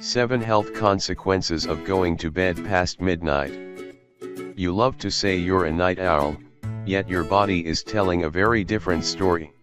7 Health Consequences of Going to Bed Past Midnight. You love to say you're a night owl, yet your body is telling a very different story.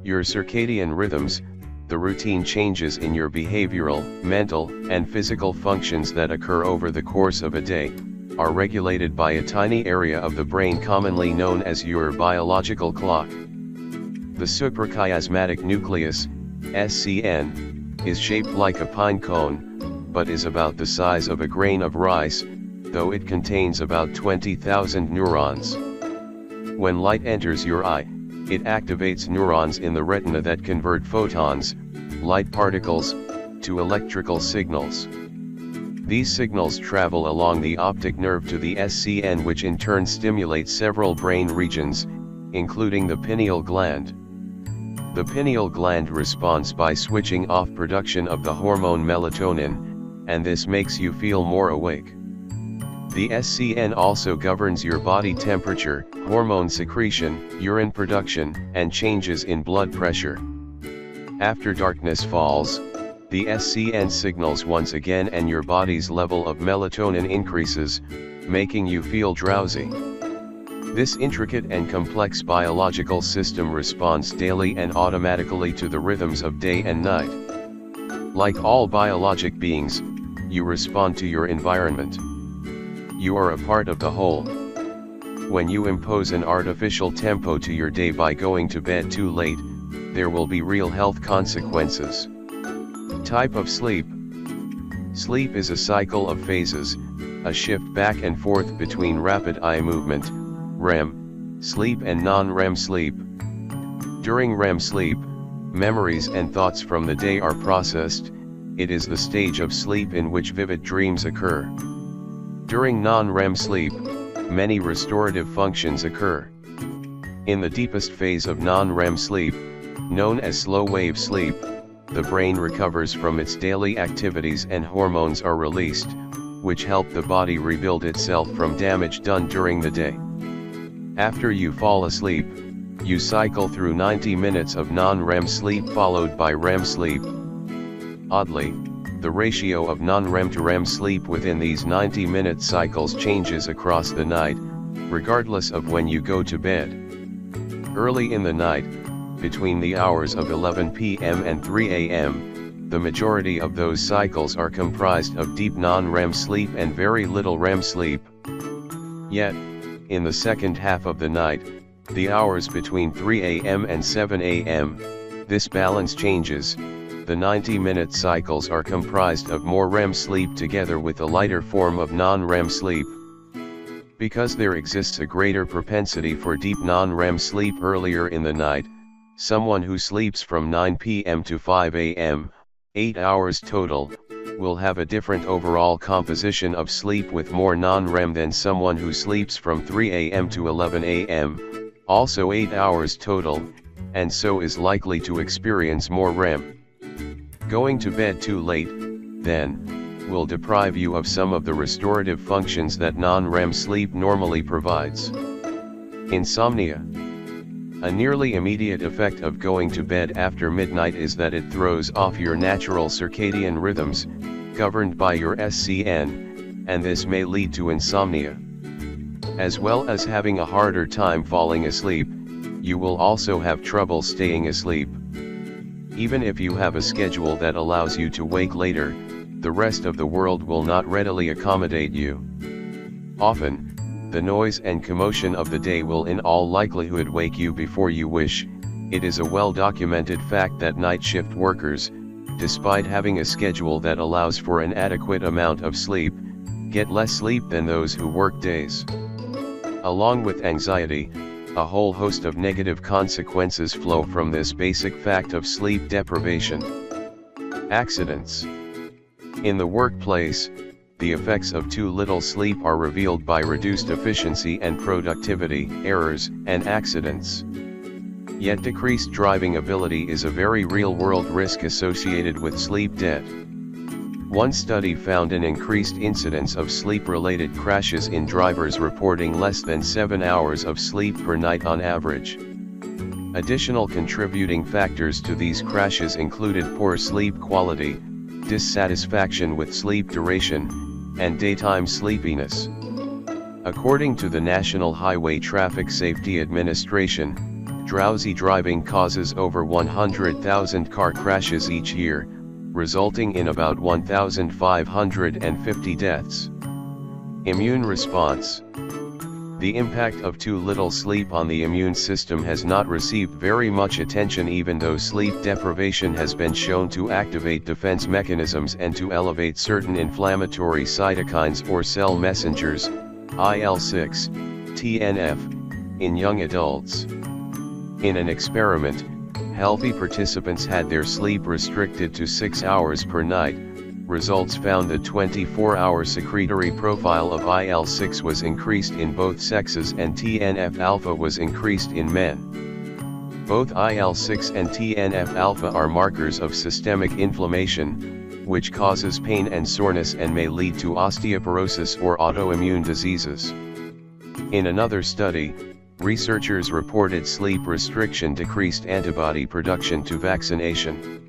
Your circadian rhythms, the routine changes in your behavioral, mental, and physical functions that occur over the course of a day, are regulated by a tiny area of the brain commonly known as your biological clock. The suprachiasmatic nucleus, SCN, is shaped like a pine cone, but is about the size of a grain of rice, though it contains about 20,000 neurons. When light enters your eye, it activates neurons in the retina that convert photons, light particles, to electrical signals. These signals travel along the optic nerve to the SCN, which in turn stimulates several brain regions, including the pineal gland. The pineal gland responds by switching off production of the hormone melatonin, and this makes you feel more awake. The SCN also governs your body temperature, hormone secretion, urine production, and changes in blood pressure. After darkness falls, the SCN signals once again and your body's level of melatonin increases, making you feel drowsy. This intricate and complex biological system responds daily and automatically to the rhythms of day and night. Like all biologic beings, you respond to your environment. You are a part of the whole. When you impose an artificial tempo to your day by going to bed too late, there will be real health consequences. Type of sleep. Sleep is a cycle of phases, a shift back and forth between rapid eye movement, REM, sleep and non-REM sleep. During REM sleep, memories and thoughts from the day are processed. It is the stage of sleep in which vivid dreams occur. During non-REM sleep, many restorative functions occur. In the deepest phase of non-REM sleep, known as slow-wave sleep, the brain recovers from its daily activities and hormones are released, which help the body rebuild itself from damage done during the day. After you fall asleep, you cycle through 90 minutes of non-REM sleep followed by REM sleep. Oddly, the ratio of non-REM to REM sleep within these 90-minute cycles changes across the night, regardless of when you go to bed. Early in the night, between the hours of 11 p.m. and 3 a.m., the majority of those cycles are comprised of deep non-REM sleep and very little REM sleep. Yet, in the second half of the night, the hours between 3 a.m. and 7 a.m., this balance changes. The 90-minute cycles are comprised of more REM sleep together with a lighter form of non-REM sleep. Because there exists a greater propensity for deep non-REM sleep earlier in the night, someone who sleeps from 9 p.m. to 5 a.m., 8 hours total, will have a different overall composition of sleep with more non-REM than someone who sleeps from 3 a.m. to 11 a.m., also 8 hours total, and so is likely to experience more REM. Going to bed too late, then, will deprive you of some of the restorative functions that non-REM sleep normally provides. Insomnia. A nearly immediate effect of going to bed after midnight is that it throws off your natural circadian rhythms, governed by your SCN, and this may lead to insomnia. As well as having a harder time falling asleep, you will also have trouble staying asleep. Even if you have a schedule that allows you to wake later, the rest of the world will not readily accommodate you. Often, the noise and commotion of the day will in all likelihood wake you before you wish. It is a well-documented fact that night shift workers, despite having a schedule that allows for an adequate amount of sleep, get less sleep than those who work days. Along with anxiety, a whole host of negative consequences flow from this basic fact of sleep deprivation. Accidents. In the workplace, the effects of too little sleep are revealed by reduced efficiency and productivity, errors, and accidents. Yet decreased driving ability is a very real-world risk associated with sleep debt. One study found an increased incidence of sleep-related crashes in drivers reporting less than 7 hours of sleep per night on average. Additional contributing factors to these crashes included poor sleep quality, dissatisfaction with sleep duration, and daytime sleepiness. According to the National Highway Traffic Safety Administration, drowsy driving causes over 100,000 car crashes each year, resulting in about 1,550 deaths. Immune response. The impact of too little sleep on the immune system has not received very much attention, even though sleep deprivation has been shown to activate defense mechanisms and to elevate certain inflammatory cytokines or cell messengers, IL-6, TNF, in young adults. In an experiment, healthy participants had their sleep restricted to 6 hours per night. Results found the 24-hour secretory profile of IL-6 was increased in both sexes and TNF-alpha was increased in men. Both IL-6 and TNF-alpha are markers of systemic inflammation, which causes pain and soreness and may lead to osteoporosis or autoimmune diseases. In another study, researchers reported sleep restriction decreased antibody production to vaccination.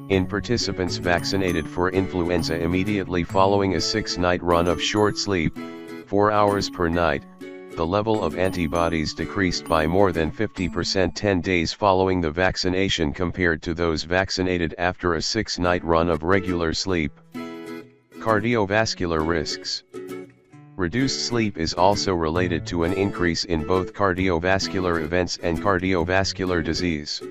In participants vaccinated for influenza immediately following a 6-night run of short sleep, 4 hours per night, the level of antibodies decreased by more than 50% 10 days following the vaccination compared to those vaccinated after a 6-night run of regular sleep. Cardiovascular risks. Reduced sleep is also related to an increase in both cardiovascular events and cardiovascular disease.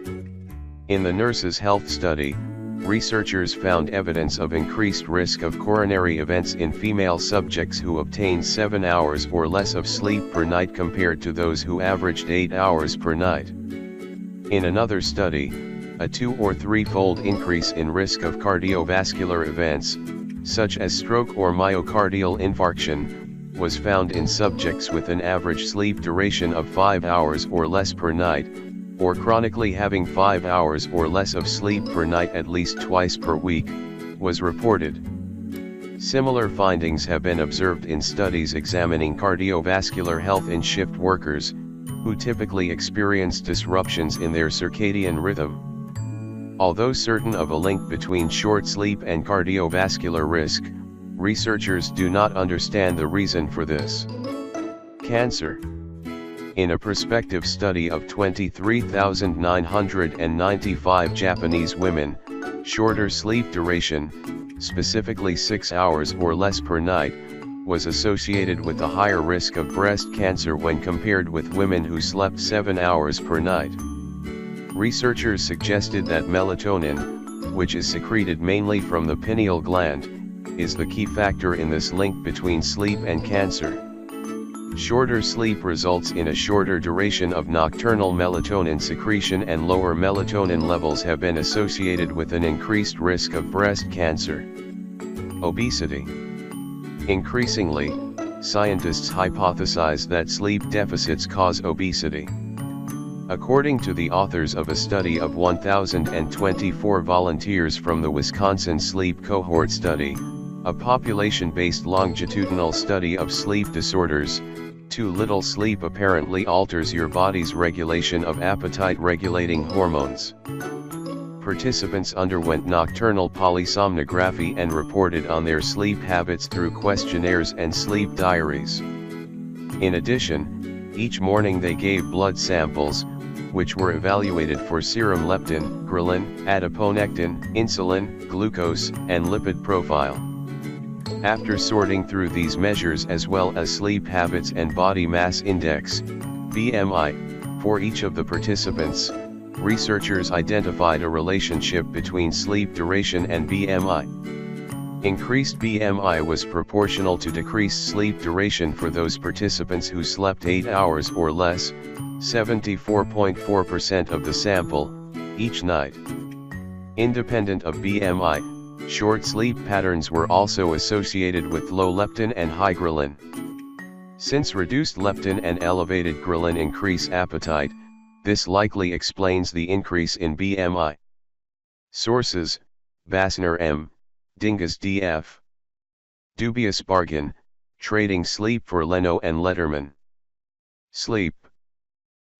In the Nurses' Health Study, researchers found evidence of increased risk of coronary events in female subjects who obtained 7 hours or less of sleep per night compared to those who averaged 8 hours per night. In another study, a 2- or 3-fold increase in risk of cardiovascular events, such as stroke or myocardial infarction, was found in subjects with an average sleep duration of 5 hours or less per night, or chronically having 5 hours or less of sleep per night at least twice per week, was reported. Similar findings have been observed in studies examining cardiovascular health in shift workers, who typically experience disruptions in their circadian rhythm. Although certain of a link between short sleep and cardiovascular risk, researchers do not understand the reason for this. Cancer. In a prospective study of 23,995 Japanese women, shorter sleep duration, specifically 6 hours or less per night, was associated with a higher risk of breast cancer when compared with women who slept 7 hours per night. Researchers suggested that melatonin, which is secreted mainly from the pineal gland, is the key factor in this link between sleep and cancer. Shorter sleep results in a shorter duration of nocturnal melatonin secretion, and lower melatonin levels have been associated with an increased risk of breast cancer. Obesity. Increasingly, scientists hypothesize that sleep deficits cause obesity. According to the authors of a study of 1,024 volunteers from the Wisconsin Sleep Cohort Study, a population-based longitudinal study of sleep disorders, too little sleep apparently alters your body's regulation of appetite-regulating hormones. Participants underwent nocturnal polysomnography and reported on their sleep habits through questionnaires and sleep diaries. In addition, each morning they gave blood samples, which were evaluated for serum leptin, ghrelin, adiponectin, insulin, glucose, and lipid profile. After sorting through these measures as well as sleep habits and body mass index, BMI, for each of the participants, researchers identified a relationship between sleep duration and BMI. Increased BMI was proportional to decreased sleep duration for those participants who slept 8 hours or less, 74.4% of the sample, each night. Independent of BMI, short sleep patterns were also associated with low leptin and high ghrelin. Since reduced leptin and elevated ghrelin increase appetite, this likely explains the increase in BMI. Sources: Bassner M., Dingus D.F. Dubious Bargain, Trading Sleep for Leno and Letterman. Sleep.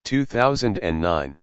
2009.